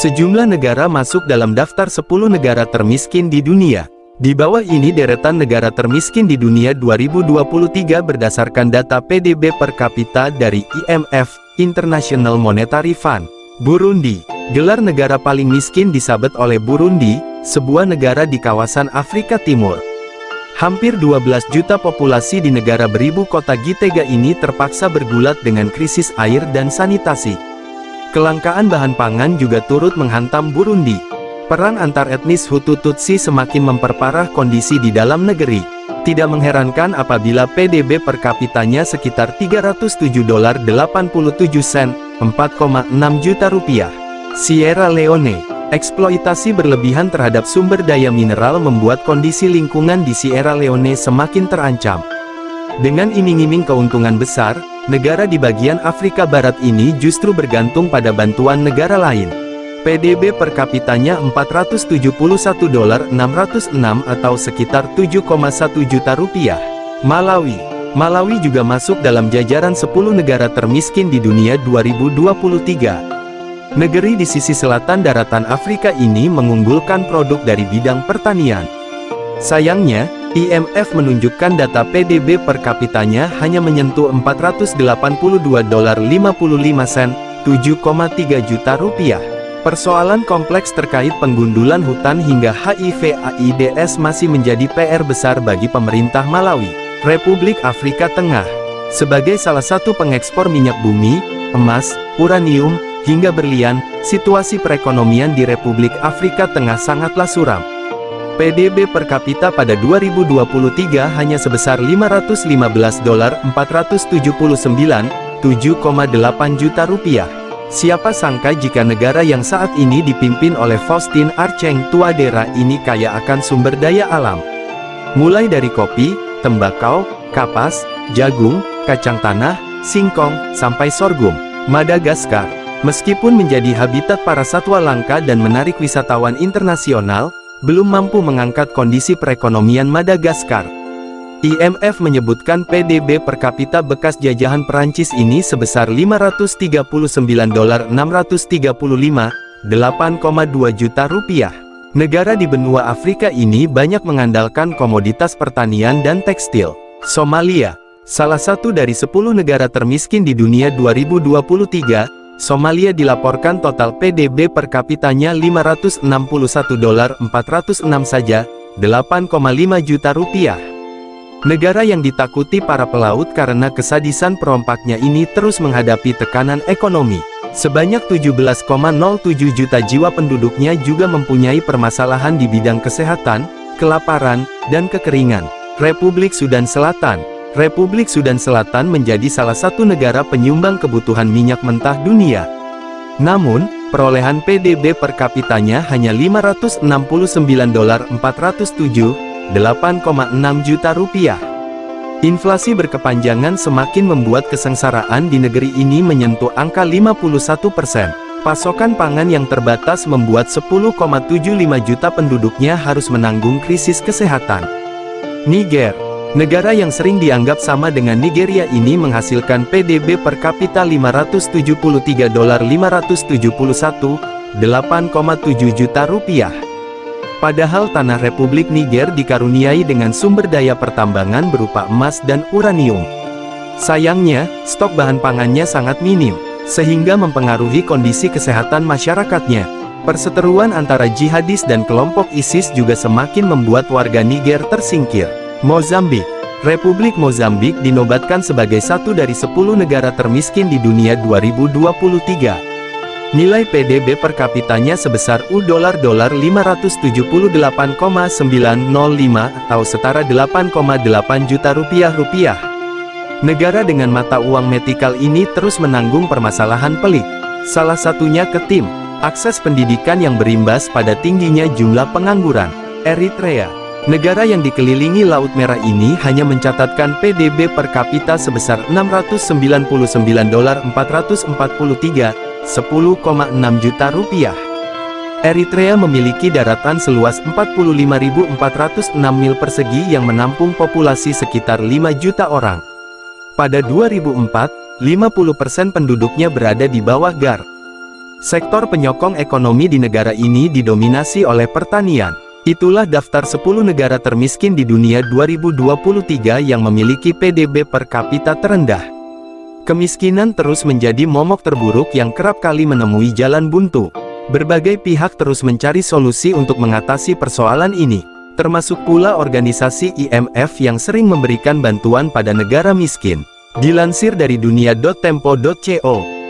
Sejumlah negara masuk dalam daftar 10 negara termiskin di dunia. Di bawah ini deretan negara termiskin di dunia 2023 berdasarkan data PDB per kapita dari IMF, International Monetary Fund. Burundi. Gelar negara paling miskin disabet oleh Burundi, sebuah negara di kawasan Afrika Timur. Hampir 12 juta populasi di negara beribu kota Gitega ini terpaksa bergulat dengan krisis air dan sanitasi. Kelangkaan bahan pangan juga turut menghantam Burundi. Perang antar etnis Hutu-Tutsi semakin memperparah kondisi di dalam negeri. Tidak mengherankan apabila PDB per kapitanya sekitar $307.87, 4,6 juta rupiah. Sierra Leone. Eksploitasi berlebihan terhadap sumber daya mineral membuat kondisi lingkungan di Sierra Leone semakin terancam. Dengan iming-iming keuntungan besar, negara di bagian Afrika Barat ini justru bergantung pada bantuan negara lain. PDB per kapitanya $471.606 atau sekitar 7,1 juta rupiah. Malawi. Malawi juga masuk dalam jajaran 10 negara termiskin di dunia 2023. Negeri di sisi selatan daratan Afrika ini mengunggulkan produk dari bidang pertanian. Sayangnya, IMF menunjukkan data PDB per kapitanya hanya menyentuh $482.55, 7,3 juta rupiah. Persoalan kompleks terkait penggundulan hutan hingga HIV/AIDS masih menjadi PR besar bagi pemerintah Malawi, Republik Afrika Tengah. Sebagai salah satu pengekspor minyak bumi, emas, uranium, hingga berlian, situasi perekonomian di Republik Afrika Tengah sangatlah suram. PDB per kapita pada 2023 hanya sebesar $515.479, 7,8 juta rupiah. Siapa sangka jika negara yang saat ini dipimpin oleh Faustin Archange Touadera ini kaya akan sumber daya alam. Mulai dari kopi, tembakau, kapas, jagung, kacang tanah, singkong, sampai sorghum. Madagaskar. Meskipun menjadi habitat para satwa langka dan menarik wisatawan internasional, belum mampu mengangkat kondisi perekonomian Madagaskar. IMF menyebutkan PDB per kapita bekas jajahan Perancis ini sebesar $539.635, 8,2 juta rupiah. Negara di benua Afrika ini banyak mengandalkan komoditas pertanian dan tekstil. Somalia. Salah satu dari 10 negara termiskin di dunia 2023, Somalia dilaporkan total PDB per kapitanya $561.406 saja, 8,5 juta rupiah. Negara yang ditakuti para pelaut karena kesadisan perompaknya ini terus menghadapi tekanan ekonomi. Sebanyak 17,07 juta jiwa penduduknya juga mempunyai permasalahan di bidang kesehatan, kelaparan, dan kekeringan. Republik Sudan Selatan. Republik Sudan Selatan menjadi salah satu negara penyumbang kebutuhan minyak mentah dunia. Namun, perolehan PDB per kapitanya hanya $569.407, 8,6 juta rupiah. Inflasi berkepanjangan semakin membuat kesengsaraan di negeri ini menyentuh angka 51%. Pasokan pangan yang terbatas membuat 10,75 juta penduduknya harus menanggung krisis kesehatan. Niger. Negara yang sering dianggap sama dengan Nigeria ini menghasilkan PDB per kapita $573.571, 8,7 juta rupiah. Padahal tanah Republik Niger dikaruniai dengan sumber daya pertambangan berupa emas dan uranium. Sayangnya, stok bahan pangannya sangat minim, sehingga mempengaruhi kondisi kesehatan masyarakatnya. Perseteruan antara jihadis dan kelompok ISIS juga semakin membuat warga Niger tersingkir. Mozambik. Republik Mozambik dinobatkan sebagai satu dari 10 negara termiskin di dunia 2023. Nilai PDB per kapitanya sebesar $578,905 atau setara 8,8 juta rupiah. Negara dengan mata uang metikal ini terus menanggung permasalahan pelik. Salah satunya ketim, akses pendidikan yang berimbas pada tingginya jumlah pengangguran. Eritrea. Negara yang dikelilingi Laut Merah ini hanya mencatatkan PDB per kapita sebesar $699.443, 10,6 juta rupiah. Eritrea memiliki daratan seluas 45.406 mil persegi yang menampung populasi sekitar 5 juta orang. Pada 2004, 50% penduduknya berada di bawah GAR. Sektor penyokong ekonomi di negara ini didominasi oleh pertanian. Itulah daftar 10 negara termiskin di dunia 2023 yang memiliki PDB per kapita terendah. Kemiskinan terus menjadi momok terburuk yang kerap kali menemui jalan buntu. Berbagai pihak terus mencari solusi untuk mengatasi persoalan ini, termasuk pula organisasi IMF yang sering memberikan bantuan pada negara miskin. Dilansir dari dunia.tempo.co